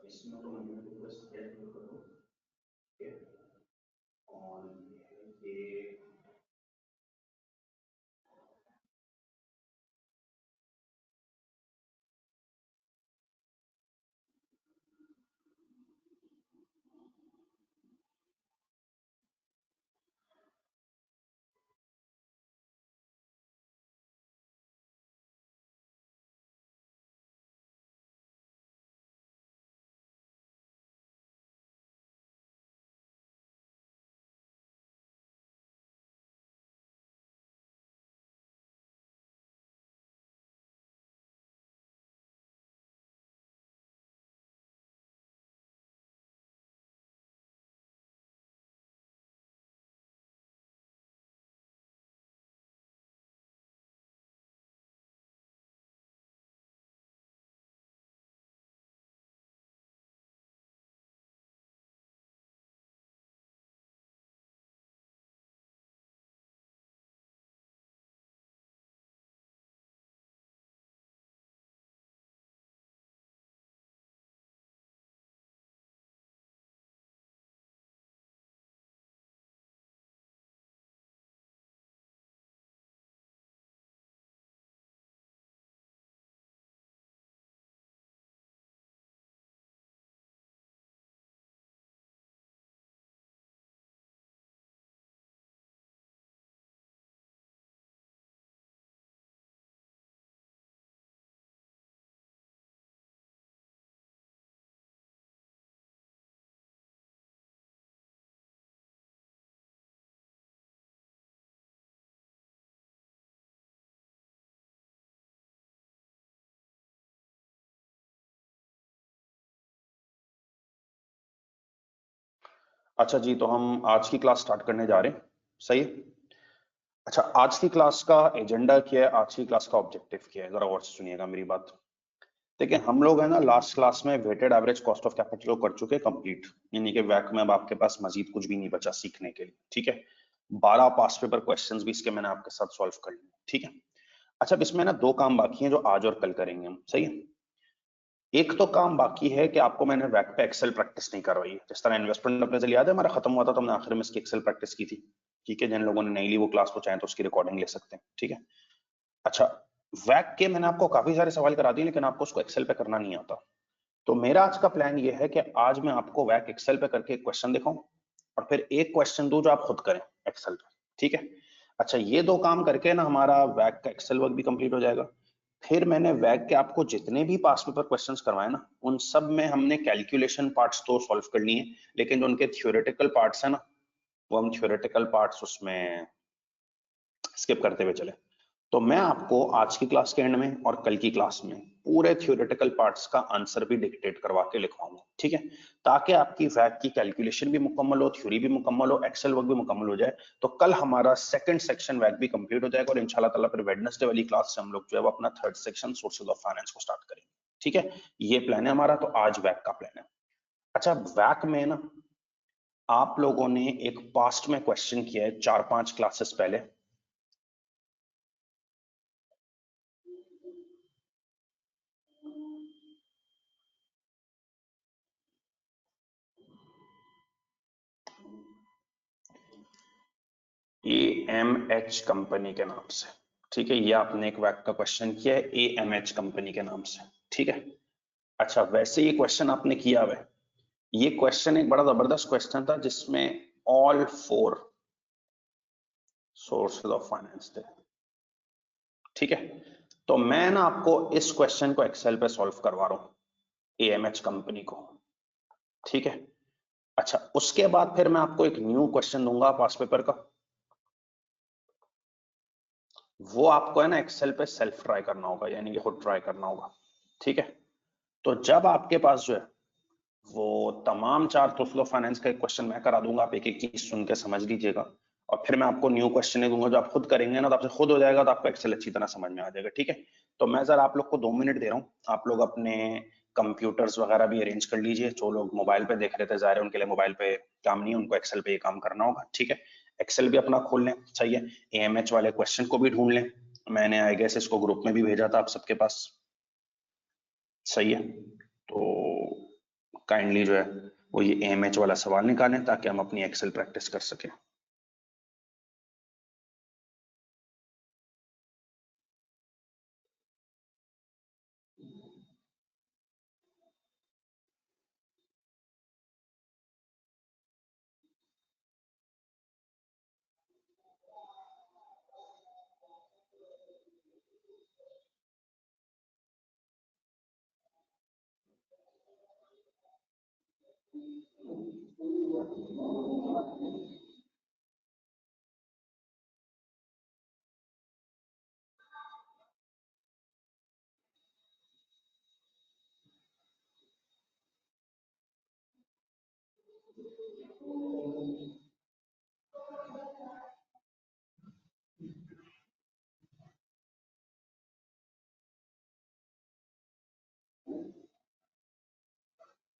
इसमें तो मैंने रिक्वेस्ट किया करो और ये अच्छा जी, तो हम आज की क्लास स्टार्ट करने जा रहे हैं, सही है? अच्छा, आज की क्लास का एजेंडा क्या है, आज की क्लास का ऑब्जेक्टिव क्या है, जरा और से सुनिएगा मेरी बात। देखिए, हम लोग है ना लास्ट क्लास में weighted average cost of capital कर चुके कंप्लीट, यानी कि वैक में अब आपके पास मजीद कुछ भी नहीं बचा सीखने के लिए, ठीक है? 12 पास पेपर क्वेश्चंस भी इसके मैंने आपके साथ सॉल्व कर लिए, ठीक है? अच्छा, अब इसमें ना दो काम बाकी हैं जो आज और कल करेंगे हम, सही है? एक तो काम बाकी है कि आपको मैंने वैक पे एक्सेल प्रैक्टिस नहीं करवाई है। जिस तरह इन्वेस्टमेंट अप्रेजल याद है हमारा खत्म हुआ था तो हमने आखिर में इसकी एक्सेल प्रैक्टिस की थी, ठीक है? जिन लोगों ने नहीं ली वो क्लास को चाहें तो उसकी रिकॉर्डिंग ले सकते हैं, ठीक है? अच्छा, वैक के मैंने आपको काफी सारे सवाल करा दिए लेकिन आपको उसको एक्सेल पे करना नहीं आता। तो मेरा आज का प्लान ये है कि आज मैं आपको वैक एक्सेल पे करके एक क्वेश्चन दिखाऊं और फिर एक क्वेश्चन दूं जो आप खुद करें एक्सेल पे, ठीक है? अच्छा, ये दो काम करके ना हमारा वैक का एक्सेल वर्क भी कंप्लीट हो जाएगा। फिर मैंने वैक के आपको जितने भी पास पेपर क्वेश्चंस करवाए ना उन सब में हमने कैलकुलेशन पार्ट्स तो सॉल्व कर लिए, लेकिन जो उनके थ्योरेटिकल पार्ट्स है ना वो हम थ्योरेटिकल पार्ट्स उसमें स्किप करते हुए चले। तो मैं आपको आज की क्लास के एंड में और कल की क्लास में पूरे थ्योरेटिकल पार्ट्स का आंसर भी डिक्टेट करवा के लिखवाऊंगा, ठीक है? ताकि आपकी वैक की कैलकुलेशन भी मुकम्मल हो, थ्योरी भी मुकम्मल हो, एक्सेल वर्क भी मुकम्मल हो जाए। तो कल हमारा सेकंड सेक्शन वैक भी कंप्लीट हो जाएगा और इंशाल्लाह ताला फिर वेडनेसडे वाली क्लास से हम लोग जो है वो अपना third section sources of finance को स्टार्ट करेंगे, ठीक है? ये प्लान है हमारा, तो आज वैक का प्लान है। अच्छा, वैक में ना आप लोगों ने एक पास्ट में क्वेश्चन किया है 4-5 क्लासेस पहले, AMH कंपनी के नाम से, ठीक है? ये आपने एक वैक का क्वेश्चन किया है AMH कंपनी के नाम से, ठीक है? अच्छा, वैसे ये क्वेश्चन आपने किया हुआ है, ये क्वेश्चन एक बड़ा जबरदस्त क्वेश्चन था जिसमें ऑल 4 सोर्सेज ऑफ फाइनेंस थे, ठीक है? तो मैं ना आपको इस क्वेश्चन को एक्सेल पे सॉल्व करवा रहा हूं AMH कंपनी को, ठीक है? अच्छा, उसके बाद फिर मैं आपको एक न्यू क्वेश्चन दूंगा पास पेपर का, वो आपको है ना एक्सेल पे सेल्फ ट्राई करना होगा, यानी कि खुद ट्राई करना होगा, ठीक है। तो जब आपके पास जो है वो तमाम 4 तो फ्लो फाइनेंस का एक क्वेश्चन मैं करा दूंगा, आप एक एक चीज सुन के समझ लीजिएगा, और फिर मैं आपको न्यू क्वेश्चन नहीं दूंगा, जो आप खुद करेंगे ना तो आपसे खुद हो जाएगा, तो आपको एक्सेल अच्छी तरह समझ में आ जाएगा, ठीक है। तो मैं जरा आप लोग को 2 मिनट दे रहा हूँ, आप लोग अपने कंप्यूटर्स वगैरह भी अरेंज कर लीजिए। जो लोग मोबाइल पे देख रहे थे जाहिर है उनके लिए मोबाइल पे काम नहीं है, उनको एक्सेल पे ये काम करना होगा, ठीक है। एक्सेल भी अपना खोल लें, सही है। एएमएच वाले क्वेश्चन को भी ढूंढ लें, मैंने आई गेस इसको ग्रुप में भी भेजा था आप सबके पास, सही है। तो काइंडली जो है वो ये एएमएच वाला सवाल निकालें ताकि हम अपनी एक्सेल प्रैक्टिस कर सकें।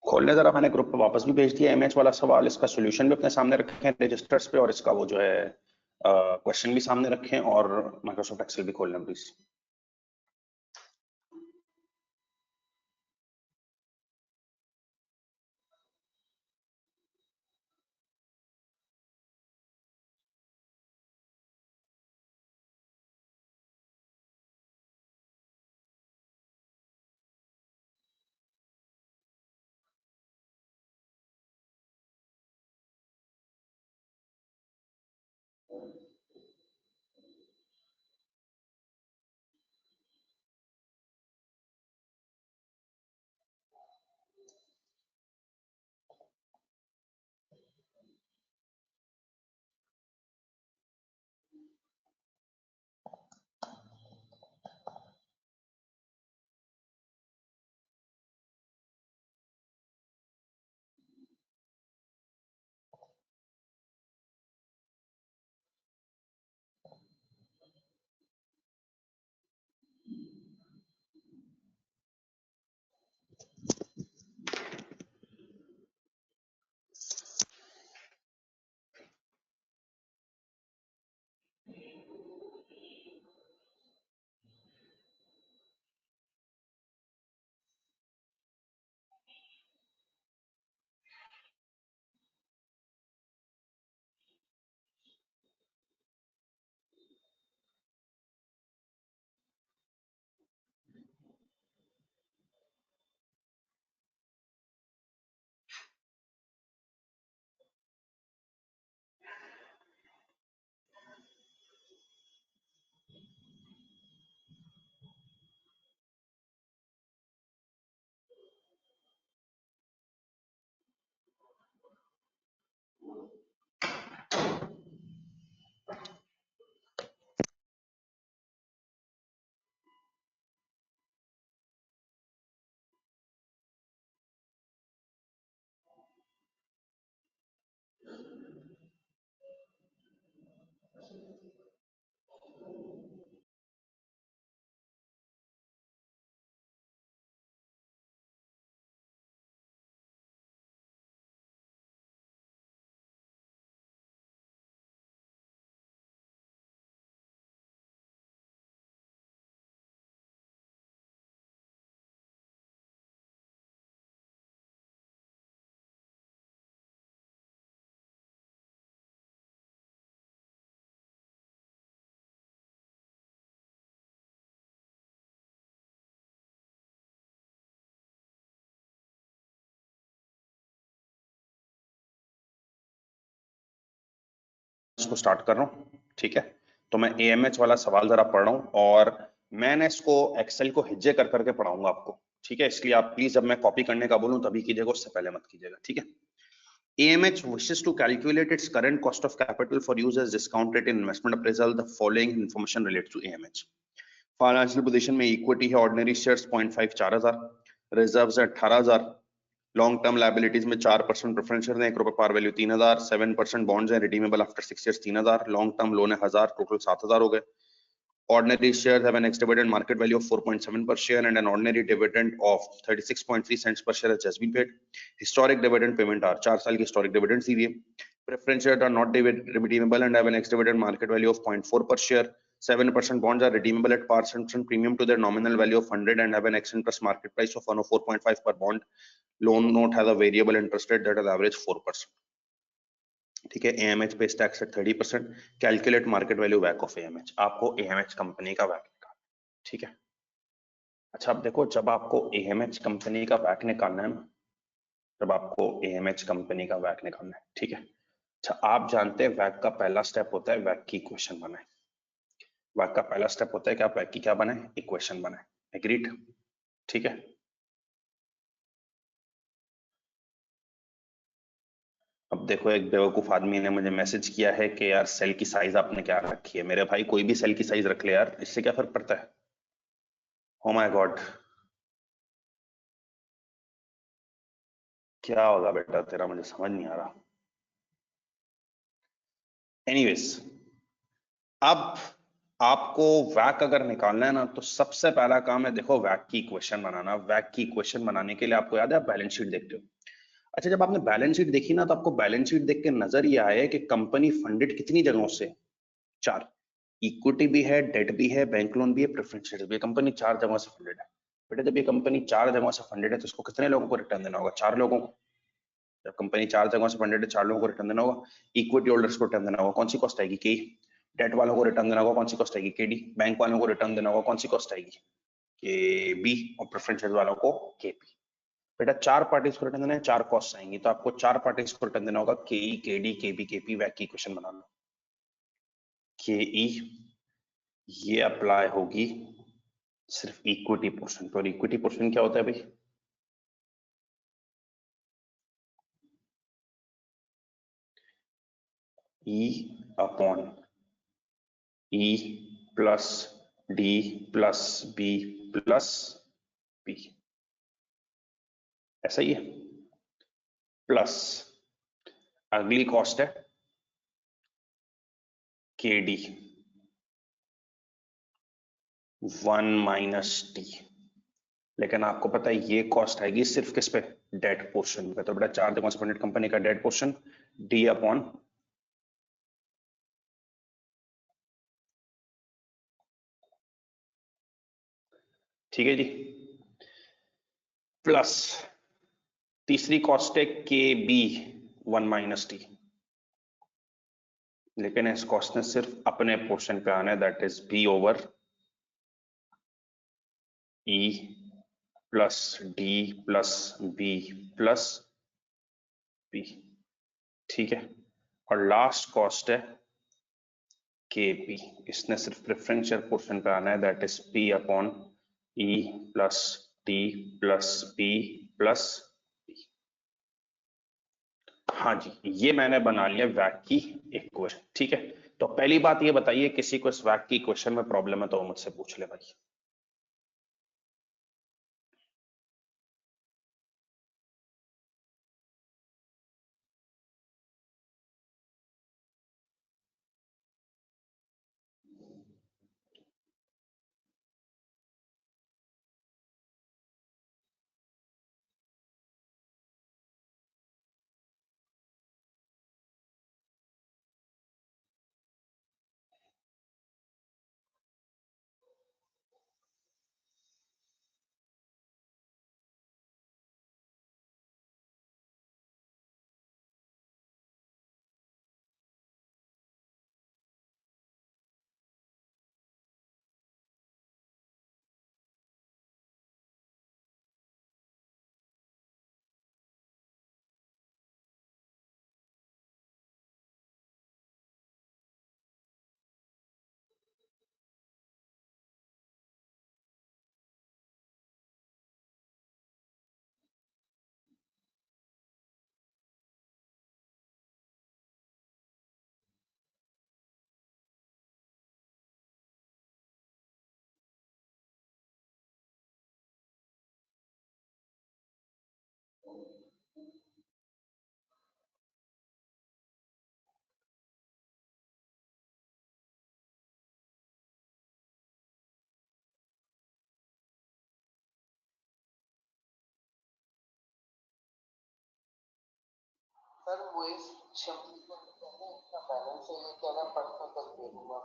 खोल लें जरा, मैंने ग्रुप पे वापस भी भेज दिया एमएच वाला सवाल, इसका सोल्यूशन भी अपने सामने रखें रजिस्टर्स पे, और इसका वो जो है क्वेश्चन भी सामने रखें, और माइक्रोसॉफ्ट एक्सेल भी खोल लें प्लीज। इसको स्टार्ट कर रहा हूँ, ठीक है। तो मैं एएमएच वाला सवाल जरा पढ़ रहा हूँ, और मैंने इसको एक्सेल को हिज्जे कर करके पढ़ाऊंगा आपको, ठीक है। इसलिए आप प्लीज जब मैं कॉपी करने का बोलूं तभी कीजिएगा, उससे पहले मत कीजिएगा, ठीक है। AMH wishes to calculate its current cost of capital for use as discount rate in investment appraisal. The following information relates to AMH. Financial position में इक्विटी है ऑर्डिनरी शेयर्स 0.5 4000, रिजर्व्स है 18000, लॉन्ग टर्म लायबिलिटीज में 4% preference share है 1 रुपए par value 3000, 7% bonds है redeemable after 6 years 3000, long term loan है 1000, total 7000 हो गए. Ordinary shares have an ex-dividend market value of 4.7 per share and an ordinary dividend of 36.3 cents per share has just been paid. Historic dividend payment are 4 साल की historic dividends दी हुई है. Preference shares are not redeemable and have an ex-dividend market value of 0.4 per share. 7% bonds are redeemable at par and premium to their nominal value of 100 and have an ex-interest market price of 104.5 per bond. Loan note has a variable interest rate that is average 4%. ठीक है. AMH base tax है 30%. Calculate market value वैक of AMH. आपको AMH company का वैक निकालना है. ठीक है. अच्छा अब देखो, जब आपको AMH कंपनी का वैक निकालना है ना, जब आपको AMH कंपनी का वैक निकालना है, ठीक है. अच्छा आप जानते हैं वैक का पहला स्टेप होता है वैक की इक्वेशन बनाए. वैक का पहला स्टेप होता है कि आप वैक की क्या बनाए, इक्वेशन बनाए. एग्रीड. ठीक है. अब देखो, एक बेवकूफ आदमी ने मुझे मैसेज किया है कि यार सेल की साइज आपने क्या रखी है. मेरे भाई कोई भी सेल की साइज रख ले यार, इससे क्या फर्क पड़ता है. ओ माय गॉड, क्या होगा बेटा तेरा, मुझे समझ नहीं आ रहा. एनीवेज, अब आपको वैक अगर निकालना है ना, तो सबसे पहला काम है देखो वैक की इक्वेशन बनाना. वैक की इक्वेशन बनाने के लिए आपको याद है, आप बैलेंस शीट देखते हो. अच्छा जब आपने बैलेंस शीट देखी ना, तो आपको बैलेंस शीट देख के नजर ये आया कि कंपनी फंडेड कितनी जगहों से, 4. इक्विटी भी है, डेट भी है, बैंक लोन भी है, प्रेफरेंस शेयर्स भी है. कंपनी 4 जगहों से फंडेड है. बेटा जब ये कंपनी 4 जगहों से फंडेड है, तो इसको कितने लोगों को रिटर्न देना होगा, 4 लोगों को. जब कंपनी 4 जगहों से फंडेड है, 4 लोगों को रिटर्न देना होगा. इक्विटी होल्डर्स को रिटर्न देना होगा, कौन सी कॉस्ट आएगी, के. डेट वालों को रिटर्न देना होगा, कौन सी कॉस्ट आएगी, के डी. बैंक वालों को रिटर्न देना होगा, कौन सी कॉस्ट आएगी, के बी. और प्रेफरेंस शेयर वालों को के पी. बेटा 4 पार्टीज को रिटर्न देना है, 4 कॉस्ट आएंगी, तो आपको 4 पार्टीज को रिटर्न देना होगा, के ई, के डी, के बी, के पी. वैक की इक्वेशन बनाना. के ई ये अप्लाई होगी सिर्फ इक्विटी पोर्शन पर. इक्विटी पोर्शन क्या होता है भाई, E upon E plus D plus B plus P. ऐसा ही है. प्लस अगली कॉस्ट है के डी 1 माइनस टी. लेकिन आपको पता है ये कॉस्ट आएगी सिर्फ किस पे, डेट पोर्शन पे. तो बेटा 4 जगहों से फंडेड कंपनी का डेट पोर्शन डी अपॉन, ठीक है जी, प्लस तीसरी कॉस्ट है के बी 1 माइनस टी. लेकिन इस कॉस्ट ने सिर्फ अपने पोर्शन पे आना है, that is B over E plus D plus B plus P. ठीक है. और लास्ट कॉस्ट है के पी. इसने सिर्फ प्रेफरेंस शेयर पोर्शन पे आना है, that is P upon E plus T plus B plus P. हाँ जी, ये मैंने बना लिया वैक की इक्वेशन. ठीक है. तो पहली बात ये बताइए, किसी को इस वैक की इक्वेशन में प्रॉब्लम है तो वो मुझसे पूछ ले भाई. सर वो इस 26 में पहले इसका बैलेंस है, ये कह रहा परसों तक दे दूंगा।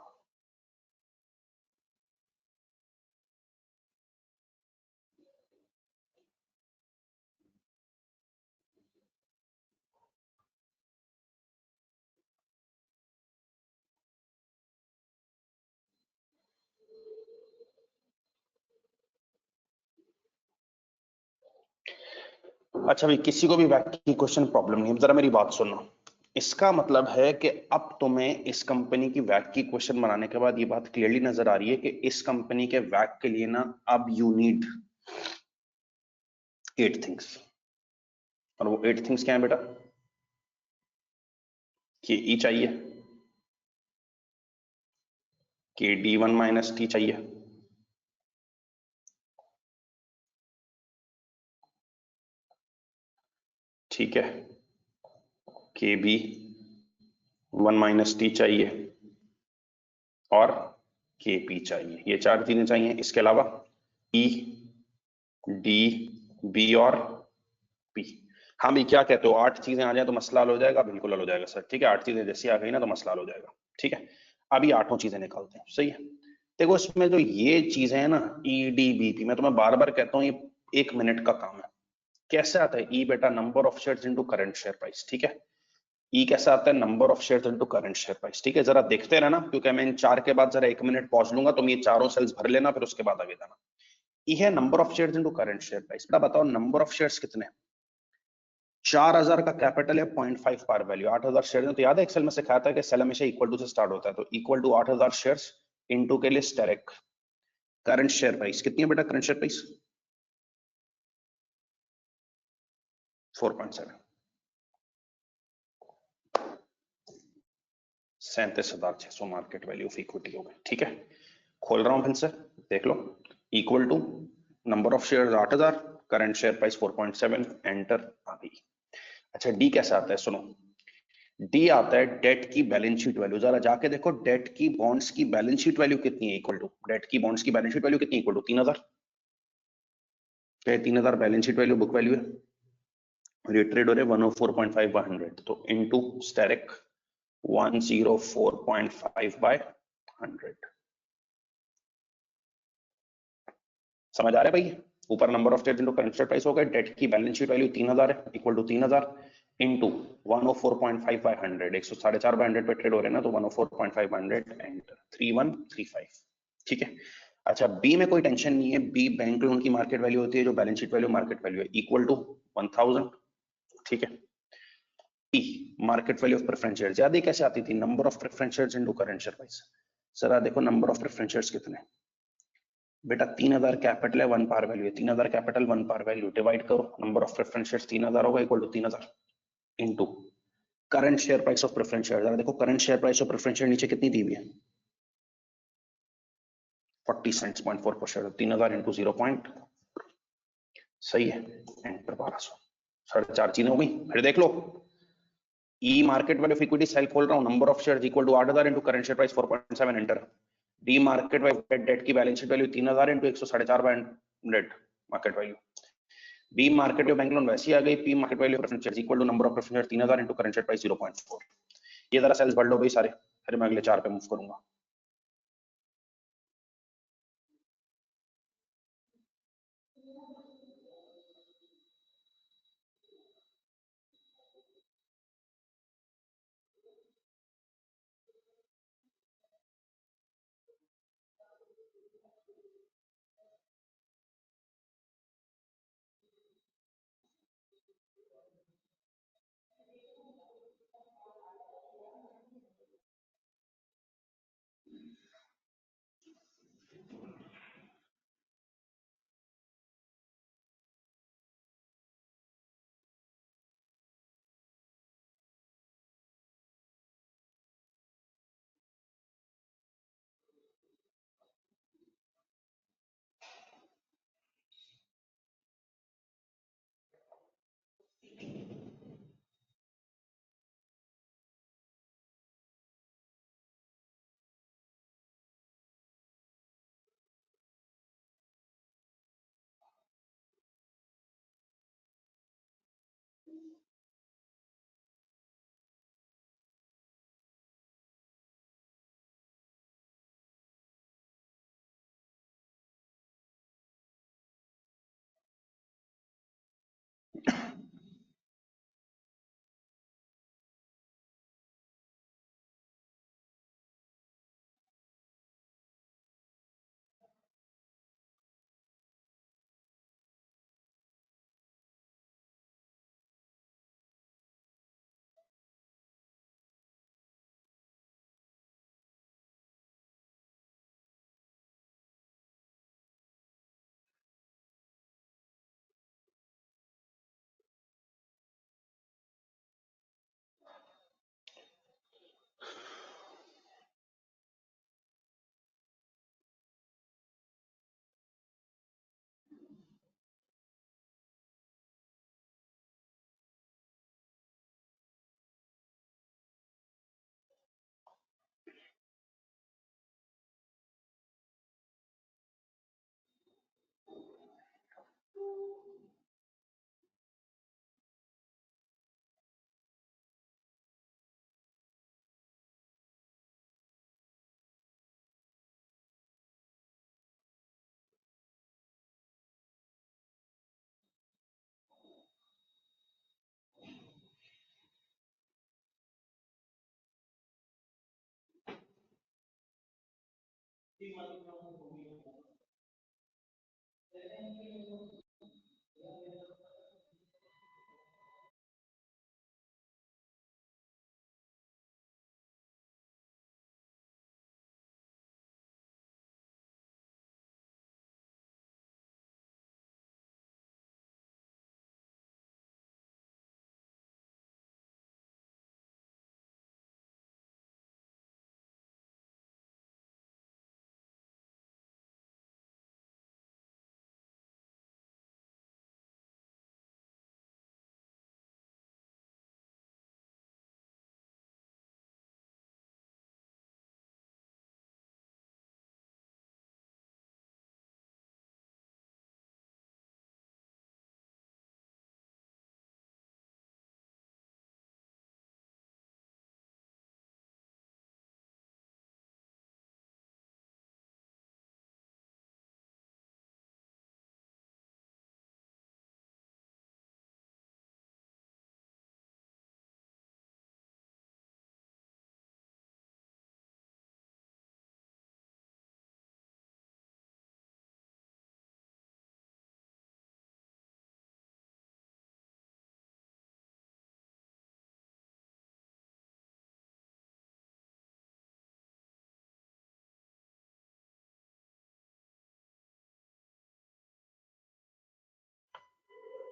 अच्छा भाई, किसी को भी वैक की क्वेश्चन प्रॉब्लम नहीं है, जरा मेरी बात सुनना। इसका मतलब है कि अब तुम्हें इस कंपनी की वैक की क्वेश्चन बनाने के बाद ये बात क्लियरली नजर आ रही है कि इस कंपनी के वैक के लिए ना अब यू नीड 8 थिंग्स। और वो 8 थिंग्स क्या है बेटा? कि ई चाहिए, कि D1 - T चाहिए, ठीक है, कि B1 - T चाहिए, और KP चाहिए। ये 4 चीजें चाहिए। इसके अलावा E, D, B और P। हाँ भाई, क्या कहते हो? 8 चीजें आ जाए तो मसला हल हो जाएगा? बिल्कुल हल हो जाएगा सर। ठीक है, 8 चीजें जैसी आ गई ना तो मसला हल हो जाएगा। ठीक है, अभी 8 चीजें निकालते हैं। सही है। देखो, इसमें जो ये चीजें हैं ना, EDBP, मैं तुम्हें बार बार कहता हूँ, ये 1 मिनट का काम है। कैसे आता है ई बेटा? Number of shares into current share price. ठीक है, ई कैसे आता है? Number of shares into current share price. ठीक है, जरा देखते रहना, क्योंकि मैं इन 4 के बाद जरा 1 मिनट पहुंच लूंगा, तुम ये चारों सेल्स भर लेना, फिर उसके बाद आगे जाना। ई है number of shares into current share price. बेटा बताओ, नंबर ऑफ शेयर्स कितने? 4000 का कैपिटल है, 0.5 पार वैल्यू, 8000 शेयर है। तो याद है एक्सेल में सिखाया था कि सेल हमेशा इक्वल टू से स्टार्ट होता है, तो इक्वल टू 8000 शेयर्स इनटू के लिए स्टेरिक करंट शेयर प्राइस कितनी है बेटा? Current share price 4.7, 37,600 market value of equity हो गई। ठीक है, खोल रहा हूं फिर से, देख लो। Equal to number of shares 8000, current share price 4.7, enter आ गई। अच्छा, डी कैसे आता है? सुनो, डी आता है डेट की बैलेंस शीट वैल्यू। जरा जाके देखो, डेट की बॉन्ड्स की बैलेंस शीट वैल्यू कितनी है? इक्वल टू डेट की बॉन्ड्स की बैलेंस शीट वैल्यू कितनी? Equal to 3000। 3000 balance sheet value, book value है। रेट ट्रेड हो रहे 104.5 बाय 100, तो इनटू स्टेरिक 104.5 बाय 100। समझ आ रहा है भाई? ऊपर number of shares into current share price हो गया, डेट की बैलेंस शीट वैल्यू 3000 है, equal to 3000 into 104.5 by 100, 104.5 by 100 पे ट्रेड हो रहे हैं ना, तो 104.5 बाय 100, एंटर 3135। ठीक है। अच्छा, बी में कोई टेंशन नहीं है, बी बैंक लोन की मार्केट वैल्यू होती है, जो balance sheet value market value है, इक्वल टू 1000। ठीक है। E market value of preference shares, याद है कैसे आती थी? Number of preference shares into current share price. जरा देखो, नंबर ऑफ प्रेफरेंस शेयर्स कितने? बेटा 3000 कैपिटल है, 1 पार वैल्यू है, 3000 कैपिटल 1 पार वैल्यू, डिवाइड करो, नंबर ऑफ प्रेफरेंस शेयर्स 3000 होगा, equal to 3000 into current share price of preference share. जरा देखो, current share price of preference share नीचे कितनी दी हुई है? 40 सेंट्स, 0.4 पर शेयर, 3000 इंटू 0 पॉइंट, सही है, एंटर 1200। 4.5 चीजें हो गई। फिर देख लो, E market value of equity cell खोल रहा हूं, number of share equal to 8000 into current share price 4.7, enter. D market value debt की balance sheet value 3000 into 104.5 by 100 market value. B market value bank loan वैसी आ गई। P market value preference shares equal to number of preference share 3000 into current share price 0.4। ये जरा sales भर लो भाई सारे, फिर मैं अगले 4 पे मूव करूंगा।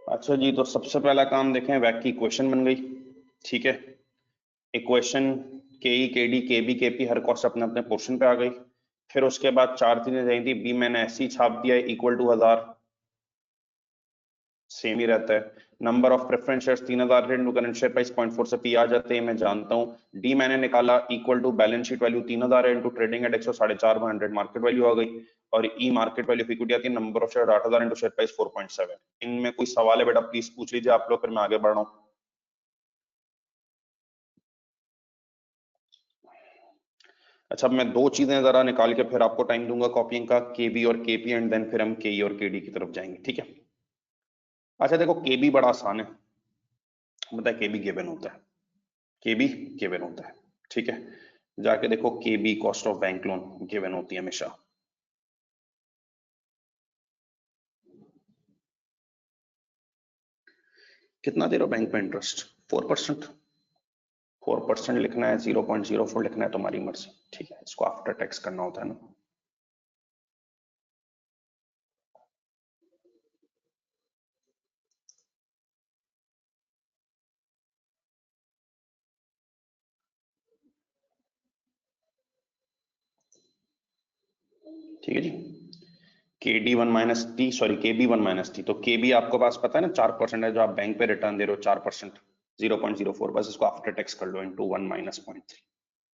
अच्छा जी, तो सबसे पहला काम देखें, वैक की इक्वेशन बन गई। ठीक है, इक्वेशन के ई के डी के बी के पी हर कॉस्ट अपने अपने पोर्शन पे आ गई। फिर उसके बाद 4 चीजें चाहिए थी, बी मैंने ऐसे ही छाप दिया है इक्वल टू 1000, सेम ही रहता है। Number of preference shares 3000 into current share price 0.4 से पी आ जाते हैं, मैं जानता हूं। डी मैंने निकाला equal to balance sheet value 3000 into trading at 104 market value आ गई। और E market value of equity आती है number of share 8000 into share price 4.7। इनमें कोई सवाल है बेटा प्लीज पूछ लीजिए आप लोग, फिर मैं आगे बढ़ रहा हूँ। अच्छा, अब मैं दो चीजें जरा निकाल के फिर आपको टाइम दूंगा कॉपिंग का, केबी और केपी, एंड देन फिर हम केई और केडी की तरफ जाएंगे। ठीक है, अच्छा देखो केबी बड़ा आसान है, बताए केबी गिवन होता है, केबी गिवन होता है। ठीक है, जाके देखो KB cost of bank loan given होती है हमेशा। कितना दे रहे हो बैंक पे इंटरेस्ट? 4%। 4% लिखना है, 0.04 लिखना है, तुम्हारी मर्जी। ठीक है, इसको आफ्टर टैक्स करना होता है ना। ठीक है जी, के D one minus T, sorry के बी वन माइनस टी। तो के बी आपको पास पता है ना 4% है, जो आप बैंक पे रिटर्न दे रहे हो 4%, 0.04, बस इसको आफ्टर टैक्स कर लो इनटू 1 माइनस 0.3।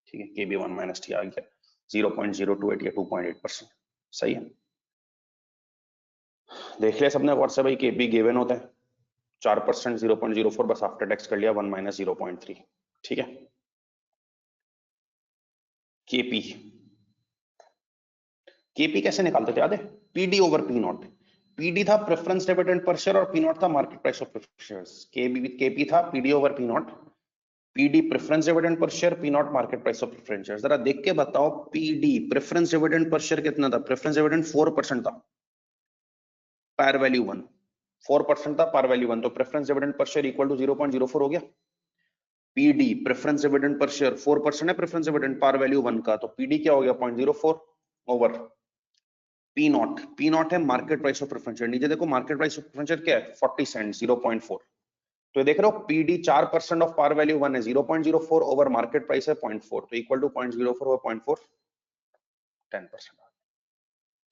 ठीक है, के बी वन माइनस टी आ गया 0.028 या 2.8%। सही है, देख लिया सबने व्हाट्सएप भाई, के बी गिवन होता है 4%, 0.04, बस आफ्टर टैक्स कर लिया 1 माइनस 0.3। ठीक है, केपी, केपी कैसे निकालते थे याद है? PD over P naught. PD था प्रेफरेंस डिविडेंड पर शेयर और पी नॉट था market price of preference shares. KP था PD over P naught, PD preference dividend per share, P naught market price of preference share. जरा देख के बताओ, PD preference dividend per share कितना था? Preference dividend 4% था, पार value 1, 4% था, पार वैल्यू 1, तो preference dividend per share equal to 0.04 हो गया। PD preference dividend per share 4% है, प्रेफरेंस डिविडेंड पार वैल्यू 1 का, तो पीडी क्या हो गया? 0.04 over P naught. P naught है market price of preference share. नीचे देखो market price of preference share क्या है? 40 सेंट, 0.4। तो ये देख रहे हो पीडी 4% ऑफ पार वैल्यू 1 है 0.04 ओवर मार्केट प्राइस है 0.4, तो इक्वल टू 0.04 ओवर 0.4 10%।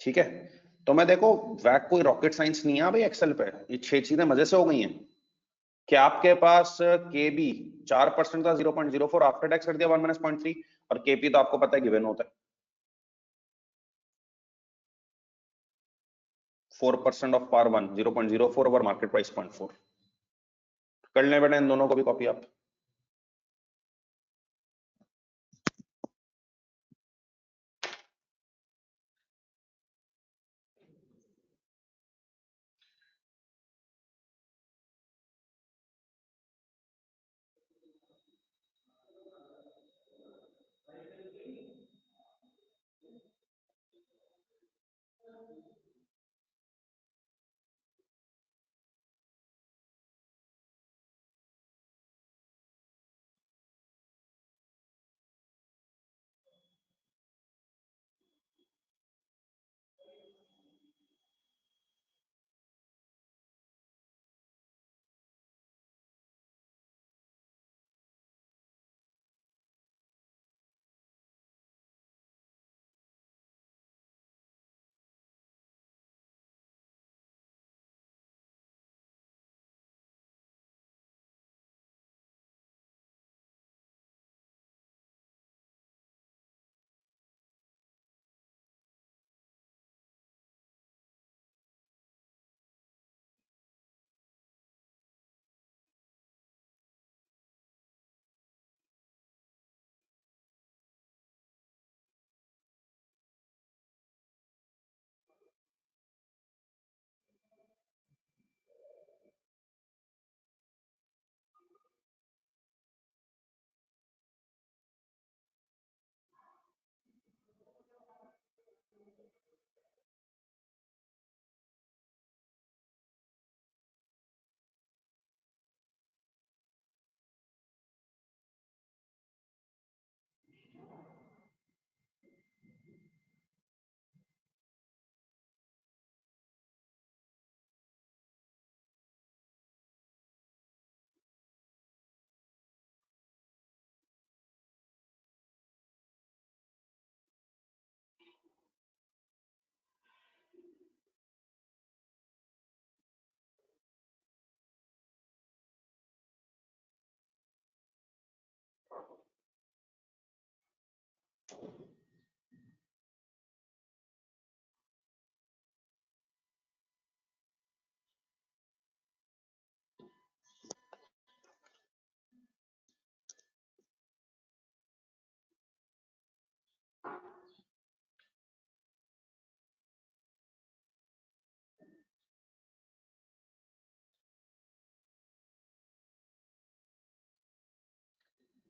ठीक है, तो मैं देखो वैक कोई रॉकेट साइंस नहीं है भाई एक्सेल पे, ये 6 चीजें मजे से हो गई हैं कि आपके पास के बी 4% था 0.04, आफ्टर टैक्स कर दिया 1 माइनस 0.3, और केपी तो आपको पता है गिवन होता है 4% of par 1 0.04 over market price 0.4। कर लें बेटा इन दोनों को भी कॉपी आप।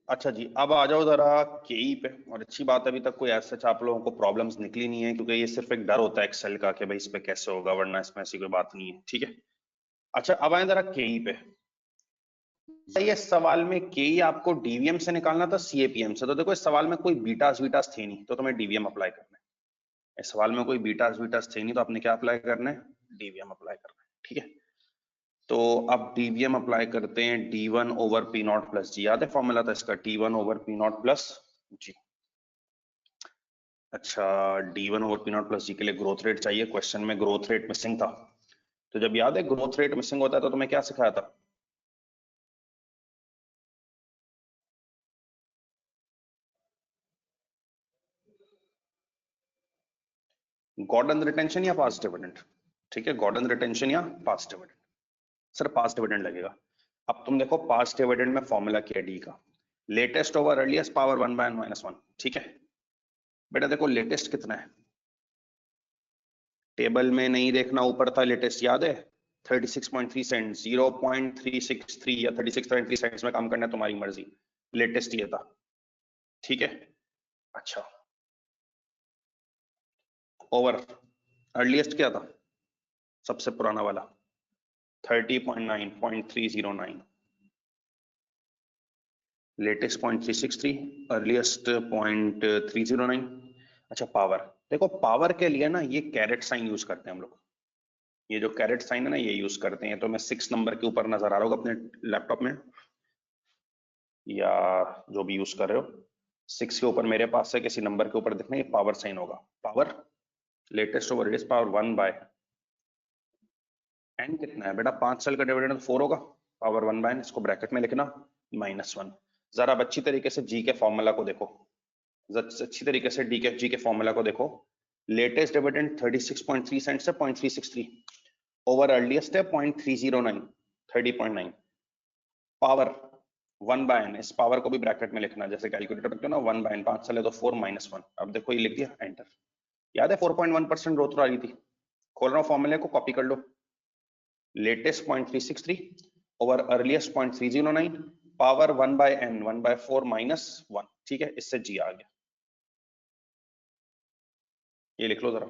अच्छा जी, अब आ जाओ जरा केई पे। और अच्छी बात है अभी तक कोई ऐसा आप लोगों को प्रॉब्लम्स निकली नहीं है, क्योंकि ये सिर्फ एक डर होता है एक्सेल का कि भाई इस पे कैसे होगा, वरना इसमें ऐसी कोई बात नहीं है। ठीक है, अच्छा अब आए जरा केई पे। ये सवाल में केई आपको डीवीएम से निकालना था सीएपीएम से, तो देखो इस सवाल में कोई बीटास वीटास थे नहीं, तो तुम्हें डीवीएम अप्लाई करना है। इस सवाल में कोई बीटास वीटास थे नहीं, तो आपने क्या अप्लाई करना है, डीवीएम अप्लाई करना है। ठीक है, तो अब डीवीएम अप्लाई करते हैं, D1 over P naught plus G, याद है फॉर्मूला था इसका, T1 over P naught plus G. अच्छा, D1 over P naught plus G के लिए ग्रोथ रेट चाहिए, क्वेश्चन में ग्रोथ रेट मिसिंग था। तो जब याद है ग्रोथ रेट मिसिंग होता है तो तुम्हें क्या सिखाया था, गॉर्डन रिटेंशन या पास्ट डिविडेंड। ठीक है, गॉर्डन रिटेंशन या past dividend. Sir past dividend लगेगा। अब तुम देखो पास्ट डिविडेंड में फॉर्मूला क्या है डी का, latest over earliest power 1/n-1। ठीक है बेटा, देखो लेटेस्ट कितना है, टेबल में नहीं देखना, ऊपर था लेटेस्ट, याद है 36.3 सेंट, 0.363 या 36.3 सेंट्स में काम करना है, तुम्हारी मर्जी। लेटेस्ट ये था। ठीक है, अच्छा ओवर अर्लीस्ट क्या था, सबसे पुराना वाला 30.9, लेटेस्ट 0.363, अर्लीस्ट 0.309। अच्छा पावर, देखो पावर के लिए ना ये कैरेट साइन यूज करते हैं हम लोग, ये जो कैरेट साइन है ना ये यूज करते हैं। तो मैं 6 नंबर के ऊपर नजर आ रहा होगा अपने लैपटॉप में या जो भी यूज कर रहे हो, 6 के ऊपर मेरे पास है, किसी नंबर के ऊपर देखना ये पावर साइन होगा। Power latest over is power 1 by N कितना है बेटा, 5 साल का डिविडेंड 4 होगा, पावर 1 बाय एन, इसको ब्रैकेट में लिखना -1। जरा अब अच्छी तरीके से जी के फॉर्मूला को देखो, अच्छी तरीके से जी के फॉर्मूला को देखो। लेटेस्ट डिविडेंड 36.3 सेंट से 0.363 ओवर अर्लीस्ट है 0.309 30.9। पावर 1 बाय एन, इस पावर को भी ब्रैकेट में लिखना, जैसे कैलकुलेटर रखते हो ना 1 बाय एन, 5 साल है तो 4 -1। अब देखो ये लिख दिया, एंटर। याद है 4.1% ग्रोथ आ रही थी। खोल रहा हूँ फॉर्मूले को, कॉपी कर लो। Latest 0.363 over earliest 0.309 power 1 by N 1 by 4 -1। ठीक है, इससे जी आ गया। ये लिख लो जरा।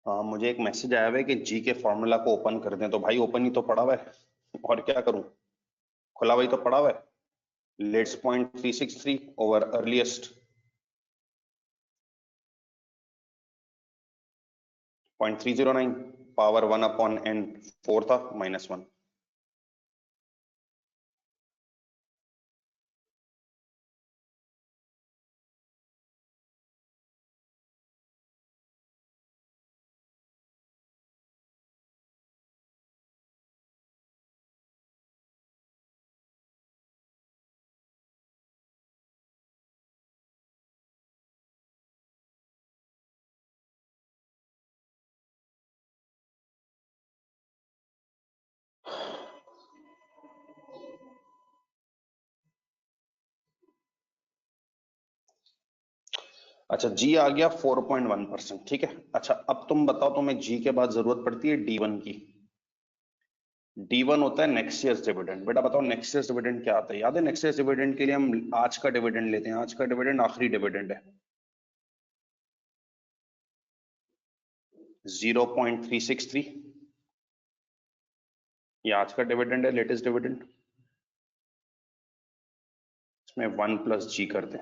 हाँ, मुझे एक मैसेज आया हुआ है कि जी के फॉर्मूला को ओपन कर दें। तो भाई ओपन ही तो पड़ा हुआ है, और क्या करूं, खुला हुआ ही तो पड़ा हुआ है। Let's 0.363 over earliest 0.309 power 1 upon N 4 था -1। अच्छा, जी आ गया 4.1%। ठीक है, अच्छा अब तुम बताओ, तुम्हें जी के बाद जरूरत पड़ती है D1 की। D1 होता है नेक्स्ट ईयर्स डिविडेंड। बेटा बताओ नेक्स्ट ईयर्स डिविडेंड क्या आता है। याद है नेक्स्ट ईयर्स डिविडेंड के लिए हम आज का डिविडेंड लेते हैं, आज का डिविडेंड आखिरी डिविडेंड है 0.363। ये आज का डिविडेंड है, लेटेस्ट डिविडेंड। इसमें 1 प्लस जी कर दें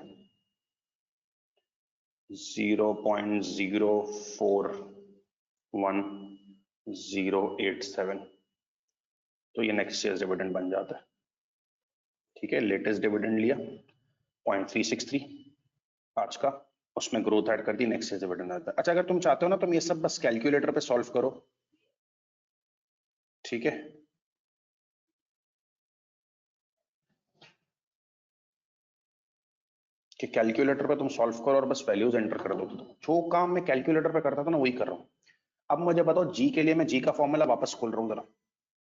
0.041087, तो ये नेक्स्ट ईयर डिविडेंड बन जाता है। ठीक है, लेटेस्ट डिविडेंड लिया 0.363 आज का, उसमें ग्रोथ ऐड कर दी, नेक्स्ट ईयर डिविडेंड आता है। अच्छा, अगर तुम चाहते हो ना तुम ये सब बस कैलकुलेटर पे सॉल्व करो, ठीक है, कि कैलकुलेटर पे तुम सॉल्व करो और बस वैल्यूज एंटर कर दो। जो काम मैं कैलकुलेटर पे करता था ना वही कर रहा हूँ। अब मुझे बताओ जी के लिए, मैं जी का फॉर्मूला वापस खोल रहा हूँ जरा।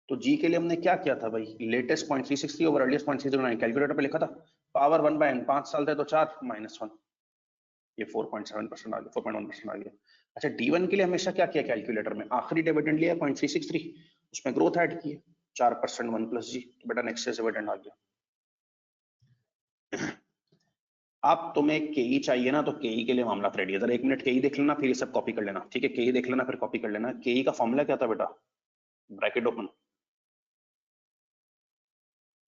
तो जी के लिए हमने क्या किया था भाई, लेटेस्ट 0.363 ओवर अर्लीस्ट 0.309, कैलकुलेटर पे लिखा था पावर 1/n, 5 साल थे तो 4 -1, ये 4.7% आ गया, 4.1% आ गया। अच्छा, D1 के लिए हमेशा क्या किया कैलकुलेटर में, आखिरी डिविडेंड लिया 0.363, उसमें ग्रोथ ऐड की 4% 1 प्लस जी, तो बेटा नेक्स्ट ईयर डिविडेंड आ गया। अब तुम्हें केई चाहिए ना, तो केई के लिए मामला रेडी है। जरा 1 मिनट केई देख लेना, फिर ये सब कॉपी कर लेना, ठीक है, केई देख लेना फिर कॉपी कर लेना। केई का फॉर्मूला क्या था बेटा, ब्रैकेट ओपन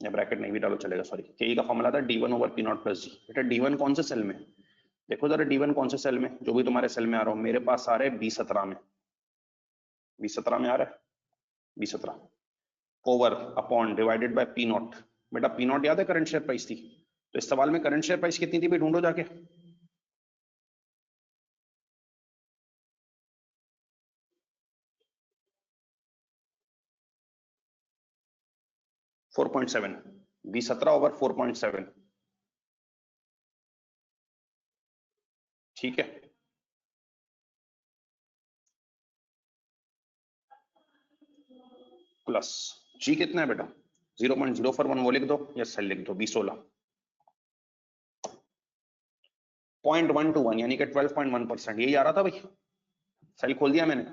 या ब्रैकेट नहीं भी डालो चलेगा, सॉरी, केई का फॉर्मूला था D1 over P naught plus G. बेटा D1 कौन से सेल में, देखो जरा D1 कौन से सेल में, जो भी तुम्हारे सेल में आ रहा हो, मेरे पास आ रहे हैं B17 में, B17 में आ रहा है, B17 over upon divided by P not. बेटा P नॉट याद है करंट शेयर प्राइस थी, तो इस सवाल में करंट शेयर प्राइस कितनी थी भी ढूंढो जाके, 4.7, B17 ओवर 4.7, ठीक है, प्लस जी कितना है बेटा 0.041, वो लिख दो या सेल लिख दो, B16 0.121 यानी कि 12.1%, यही आ रहा था भाई, सेल खोल दिया मैंने।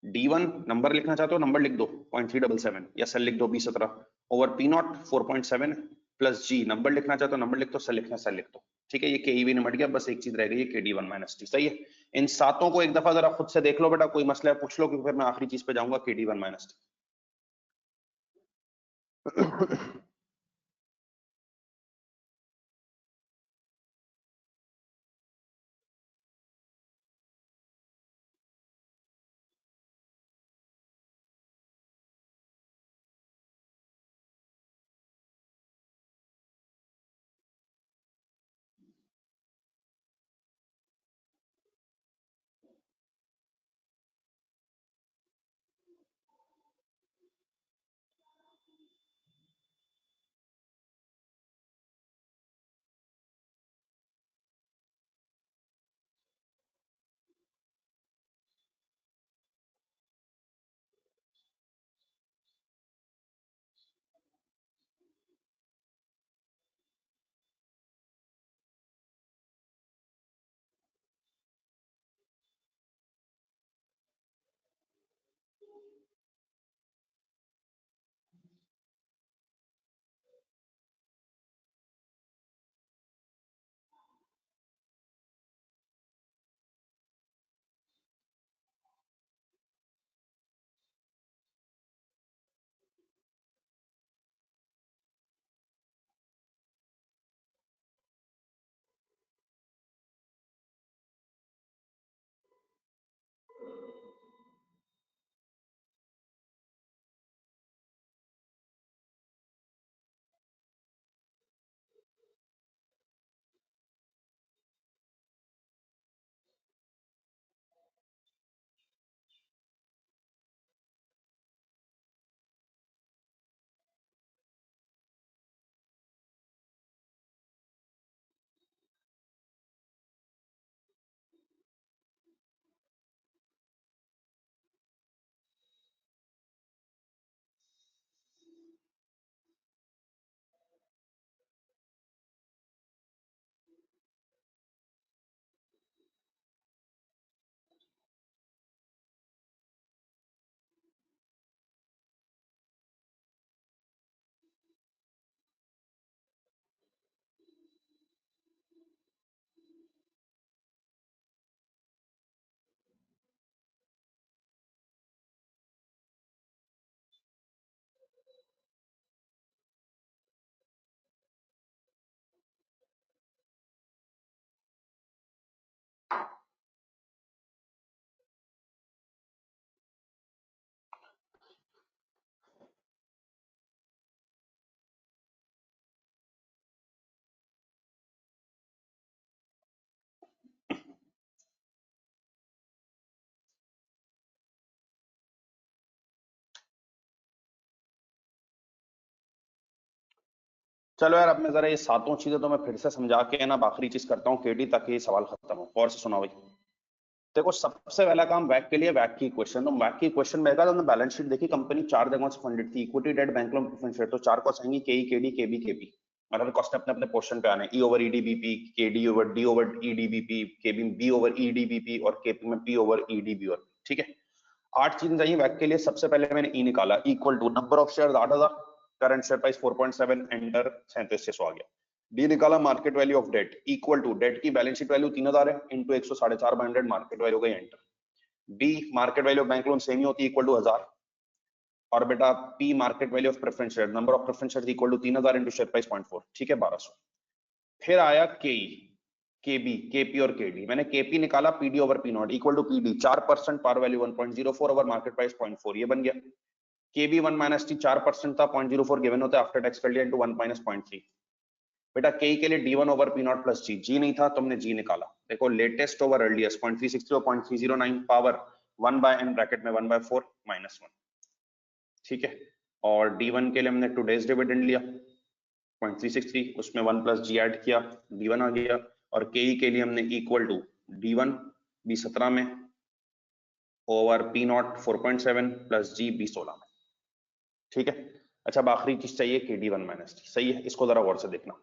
D1 नंबर लिखना चाहते हो नंबर लिख दो 0.377 या सेल लिख दो B17 over P nought 4.7 plus g, number लिखना चाहते हो नंबर लिख दो, सेल लिखना सेल लिख दो, ठीक है। ये के भी निमट गया, बस एक चीज रह गई है KD1 माइनस टी, सही है। इन सातों को एक दफा जरा खुद से देख लो बेटा, कोई मसला है पूछ लो, क्योंकि फिर मैं आखिरी चीज पे जाऊंगा KD1 माइनस टी। चलो यार, अब मैं जरा ये सातों चीजें तो मैं फिर से समझा के ना आखिरी चीज करता हूँ केडी, ताकि ये सवाल खत्म हो। और से सुना भाई, देखो सबसे पहला काम वैक के लिए, वैक की क्वेश्चन। तो वैक की क्वेश्चन में तुमने बैलेंस शीट देखी, कंपनी चार जगहों से फंडेड थी, equity, debt, bank loan, preference share. तो चार कॉस्ट आएंगी, केई, केडी, केबी, केपी। मतलब कॉस्ट अपने अपने पोर्शन पे आने, E over EDBP, KD over D over EDBP, KB B over EDBP और केपी में पी ओवर ईडीबी। और ठीक है, आठ चीजें चाहिए वैक के लिए। सबसे पहले मैंने ई निकाला, equal to number of share 8,000, current share price 4.7, enter 3700 आ गया। डी निकाला, market value of debt equal to debt की बैलेंस शीट वैल्यू 3,000 है, इंटू 104/100 मार्केट वैल्यू गई, enter. B market value of bank loan same ही होती है, equal to 1000। और बेटा P market value of preference share, number of preference share equal to 3,000 into share price 0.4, ठीक है 1200। फिर आया के, केबी, केपी और केडी। मैंने केपी निकाला, PD over P nought equal to PD 4%, par value 1.04 over market price 0.4, ये बन गया। केबी 1 माइनस टी 4% था, 0.04 गिवन होता है, आफ्टर टैक्स कर लिया, इंटू 1 माइनस 0.3। बेटा के के लिए D one over P naught plus G, G नहीं था तुमने जी निकाला। देखो लेटेस्ट ओवर अर्लीस्ट 0.363 और 0.309, पावर 1 बाय एन ब्रैकेट में 1/4 माइनस 1, ठीक है। और डी1 के लिए हमने टुडेज डिविडेंड लिया 0.363, उसमें 1 प्लस जी ऐड किया, डी1 आ गया। और के के लिए हमने इक्वल टू डी1 B17 में over P nought 4.7 plus g B16 में, ठीक है। अच्छा, अब आखिरी चीज चाहिए के डी1 माइनस टी, सही है। इसको जरा गौर से देखना।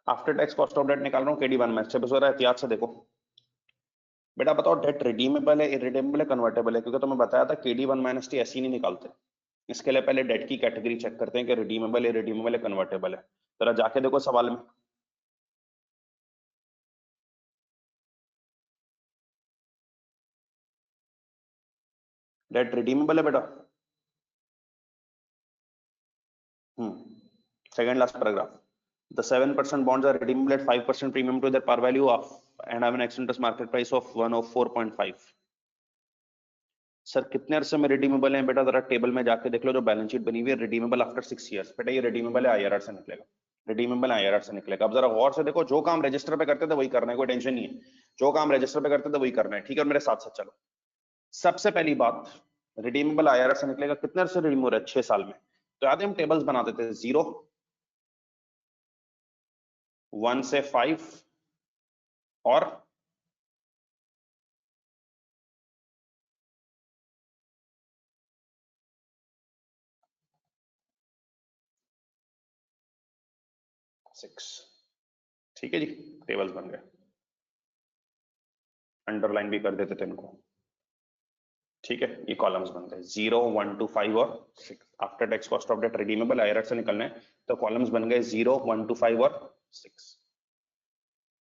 After tax cost of debt निकाल रहा हूँ, केडी 1 माइनस, बस हो रहा है, एहतियात से देखो। बेटा बताओ डेट रिडीमेबल है, इरिडीमेबल है, कन्वर्टेबल है? क्योंकि तुम्हें बताया था केडी 1 माइनस टी ऐसे ही नहीं निकालते। इसके लिए पहले डेट की कैटेगरी चेक करते हैं कि रिडीमेबल है, रिडीमेबल है, कन्वर्टेबल है। जरा जाके देखो सवाल में, डेट रिडीमेबल है बेटा। Second last paragraph, the 7% bonds are redeemable at 5% premium to their par value of and have an ex-interest market price of 104.5। Sir कितने अरसे में रिडीमेबल है? बेटा जरा टेबल में जाके देख लो, जो बैलेंस शीट बनी हुई है, रिडीमेबल आफ्टर 6 इयर्स। बेटा ये रिडीमेबल है, आईआरआर से निकलेगा, रिडीमेबल आईआरआर से निकलेगा। अब जरा गौर से देखो, जो काम रजिस्टर पे करते थे वही करना है, कोई टेंशन नहीं है। जो काम रजिस्टर पे करते थे वही करना है, ठीक है। मेरे साथ साथ चलो। सबसे पहली बात, रिडीमेबल आईआरआर से निकलेगा, कितने अरसे रिडीम हो रहा है? 6 साल में। तो याद है हम टेबल्स बना देते थे, 0, 1 से 5 और 6, ठीक है जी। टेबल्स बन गए, अंडरलाइन भी कर देते थे इनको, ठीक है। ये कॉलम्स बन गए 0, 1 to 5 और 6। After tax cost of debt redeemable IRR से निकलना है, तो कॉलम्स बन गए 0, 1 to 5 और 6।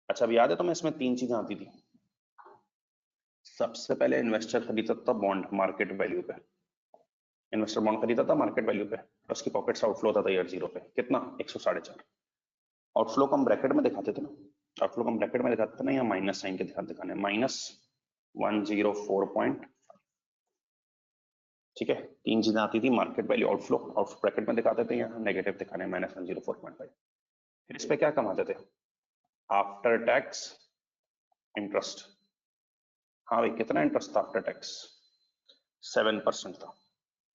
अच्छा, अब याद है तुम्हें इसमें तीन चीजें आती थी। सबसे पहले इन्वेस्टर खरीदता था बॉन्ड मार्केट वैल्यू पे, इन्वेस्टर बॉन्ड खरीदा था मार्केट वैल्यू पे, और उसकी पॉकेट से आउटफ्लो होता था ईयर 0 पे, कितना? 104.5। आउटफ्लो को हम ब्रैकेट में दिखाते थे ना, आउटफ्लो को हम ब्रैकेट में दिखाते थे ना, या माइनस साइन के दिखाने, -104. ठीक है। तीन चीजें आती थी, market value, outflow, outflow bracket में दिखाते थे, या नेगेटिव दिखाने -104.5। फिर इस पे क्या कमाते थे? After tax interest. हाँ भाई, कितना इंटरेस्ट था आफ्टर टैक्स? 7% था।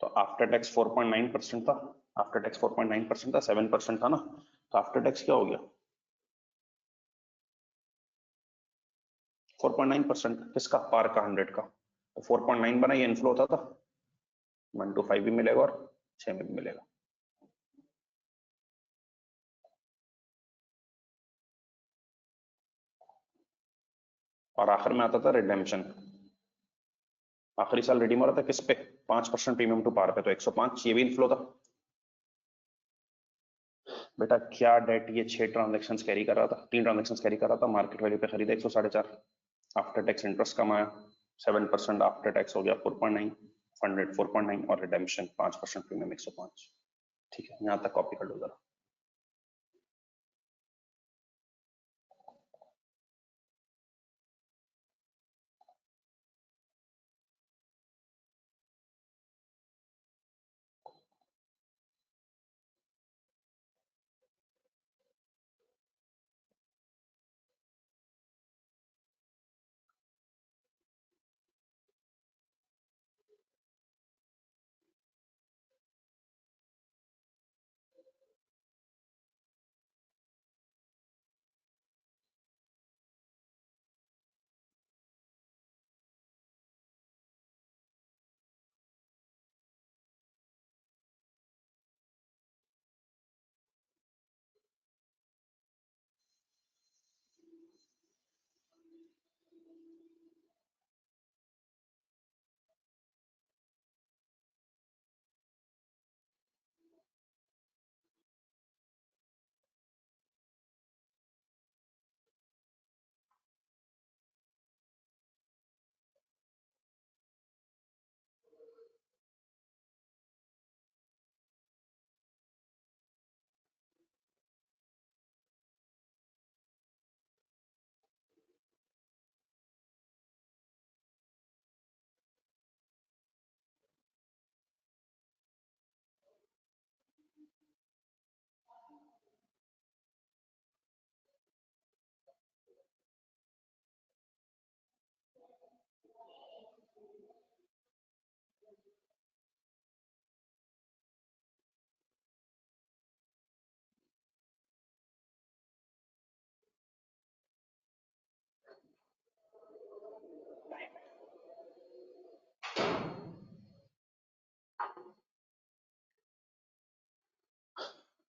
तो आफ्टर टैक्स 4.9% था, आफ्टर टैक्स 4.9% था, 7% था ना, तो आफ्टर टैक्स क्या हो गया? 4.9%। किसका? पार का, 100 का। तो 4.9 बना, ये इनफ्लो होता था, 1 to 5 भी मिलेगा और 6 में भी मिलेगा। और आखिर में आता था रिडेम्पशन, आखिरी साल रिडीम हो रहा था किस पे? 5% प्रीमियम टू पार पे, तो 105, ये भी इनफ्लो था। बेटा क्या डेट ये 6 ट्रांजेक्शन कैरी कर रहा था, 3 ट्रांजेक्शन कैरी कर रहा था, मार्केट वैल्यू पे खरीदा 104.5, आफ्टर टैक्स इंटरेस्ट कमाया 7%, आफ्टर टैक्स हो गया 4.9, फंडेड 4.9 और रिडेम्पशन 5% प्रीमियम 105। ठीक है, यहां तक कॉपी कर लो जरा।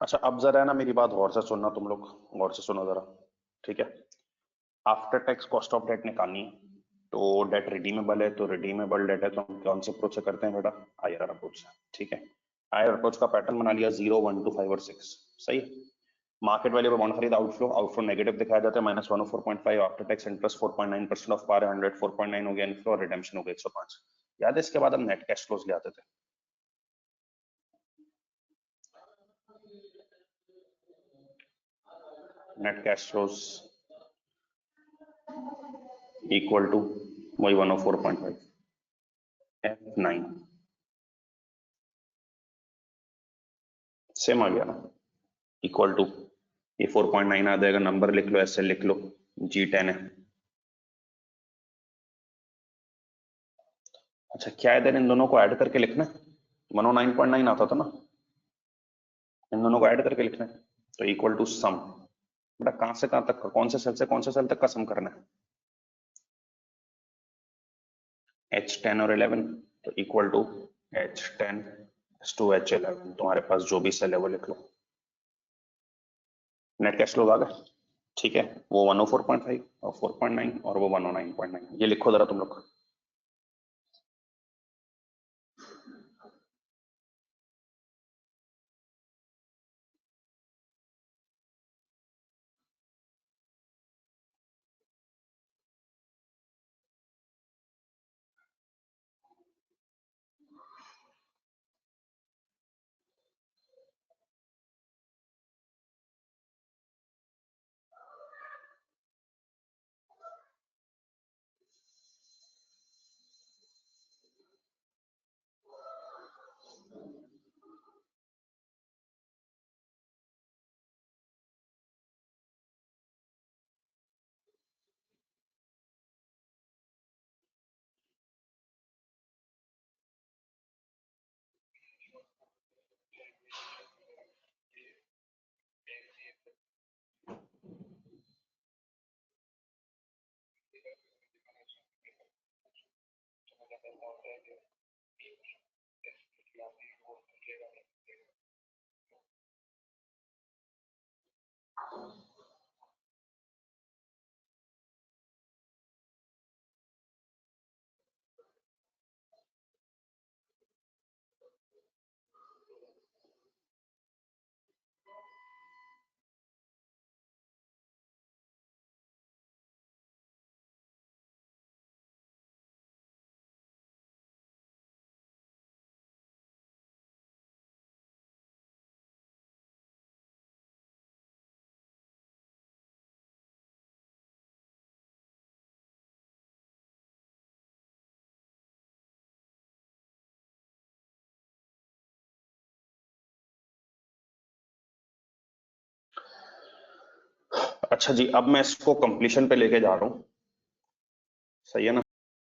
अच्छा, अब जरा है ना मेरी बात गौर से सुनना, तुम लोग गौर से सुनो जरा। ठीक है, after tax cost of debt निकालनी है। तो डेट रिडीमेबल है, तो रिडीमेबल डेट है तो हम कौन से अप्रोच से करते हैं बेटा? हायर अप्रोच से। ठीक है, हायर अप्रोच का पैटर्न बना लिया, 0, 1, 2, 5 और 6। सही है। मार्केट वैल्यू पर बॉन्ड खरीद, आउटफ्लो, आउटफ्लो नेगेटिव दिखाया जाता है, -104.5, आफ्टर टैक्स इंटरेस्ट 4.9% ऑफ पार 100, 4.9 हो गया इनफ्लो और रिडेम्पशन हो गया 105। याद है, इसके बाद हम नेट कैश फ्लोज ले आते थे। Net cash flows equal to वही 104.5 F9। सेम आ गया ना, इक्वल टू ये 4.9 आ जाएगा, नंबर लिख लो, ऐसे लिख लो, G10 है। अच्छा, क्या है इधर, इन दोनों को ऐड करके लिखना है। 109.9 आता था ना, इन दोनों को ऐड करके लिखना है। तो इक्वल टू सम, बेटा कहां से कहां तक का, कौन से सेल से कौन से सेल तक का सम करना है? H10 और 11, तो equal to H10 to H11, तुम्हारे पास जो भी सेल है वो लिख लो। नेट कैश फ्लो आ गया। ठीक है, वो 104.5 और 4.9 और वो 109.9, ये लिखो जरा तुम लोग। अच्छा जी, अब मैं इसको कंप्लीशन पे लेके जा रहा हूँ, सही है ना।